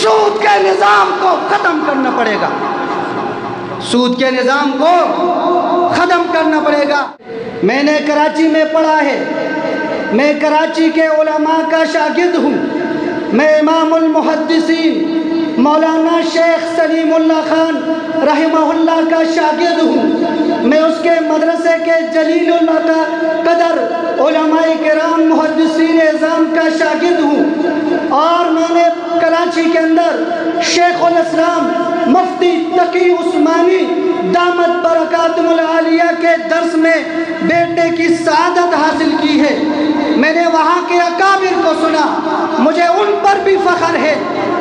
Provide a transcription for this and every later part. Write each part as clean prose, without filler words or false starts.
سود کے نظام کو ختم کرنا پڑے گا، سود کے نظام کو ختم کرنا پڑے گا۔ میں نے کراچی میں پڑھا ہے، میں کراچی کے علماء کا شاگرد ہوں، میں امام المحدثین مولانا شیخ سلیم اللہ خان رحمہ اللہ کا شاگرد ہوں، میں اس کے مدرسے کے جلیل اللہ کا قدر علماء کرام محدثین اعظام کا شاگرد ہوں، اور میں نے کراچی کے اندر شیخ الاسلام مفتی تقی عثمانی دامت برکاتہم العالیہ کے درس میں بیٹھنے کی سعادت حاصل کی ہے۔ میں نے وہاں کے اکابر کو سنا، مجھے ان پر بھی فخر ہے،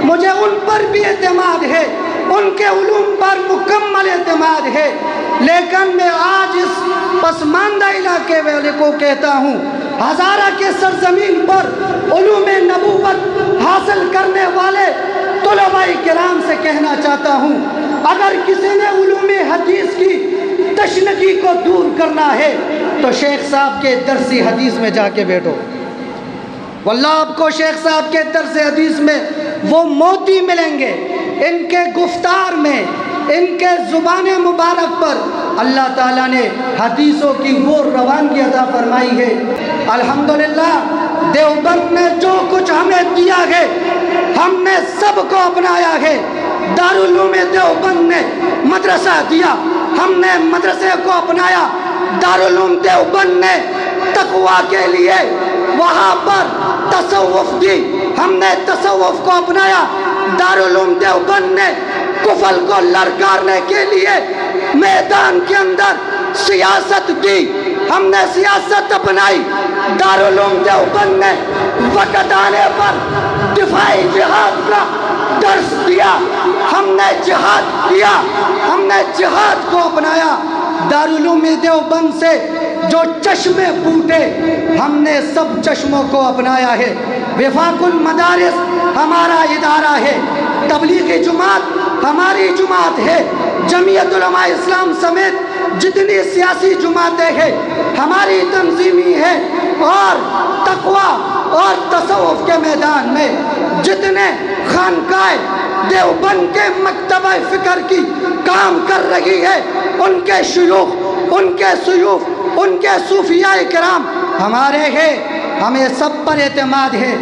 مجھے ان پر بھی اعتماد ہے، ان کے علوم پر مکمل اعتماد ہے، لیکن میں آج اس پسماندہ علاقے والے کو کہتا ہوں، ہزارہ کے سرزمین پر علوم نبوت حاصل کرنے والے طلباء کرام سے کہنا چاہتا ہوں، اگر کسی نے علوم حدیث کی تشنگی کو دور کرنا ہے تو شیخ صاحب کے درس حدیث میں جا کے بیٹھو، واللہ آپ کو شیخ صاحب کے درس حدیث میں وہ موتی ملیں گے، ان کے گفتار میں، ان کے زبان مبارک پر اللہ تعالیٰ نے حدیثوں کی وہ روانگی عطا فرمائی ہے۔ الحمدللہ دیوبند نے جو کچھ ہمیں دیا ہے ہم نے سب کو اپنایا ہے۔ دارالعلوم دیوبند نے مدرسہ دیا، ہم نے مدرسے کو اپنایا۔ دارالعلوم دیوبند نے تقویٰ کے لیے وہاں پر تصوف دی، ہم نے تصوف کو اپنایا۔ دارالعلوم دیوبند نے کفر کو للکارنے کے لیے میدان کے اندر سیاست دی، ہم نے سیاست اپنائی۔ دارالعلوم دیوبند نے وقت آنے پر دفاعی جہاد کا درس دیا، ہم نے جہاد کیا، ہم نے جہاد کو اپنایا۔ دارالعلوم دیوبند سے جو چشمے پھوٹے ہم نے سب چشموں کو اپنایا ہے۔ وفاق المدارس ہمارا ادارہ ہے، تبلیغی جماعت ہماری جماعت ہے، جمعیت علماء اسلام سمیت جتنی سیاسی جماعتیں ہیں ہماری تنظیمی ہے، اور تقویٰ اور تصوف کے میدان میں جتنے خانقاہ دیوبند کے مکتبہ فکر کی کام کر رہی ہے، ان کے شیوخ، ان کے سیوف، ان کے صوفیاء کرام ہمارے ہیں، ہمیں سب پر اعتماد ہے۔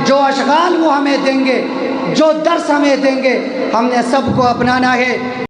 جو اشغال وہ ہمیں دیں گے، جو درس ہمیں دیں گے، ہم نے سب کو اپنانا ہے۔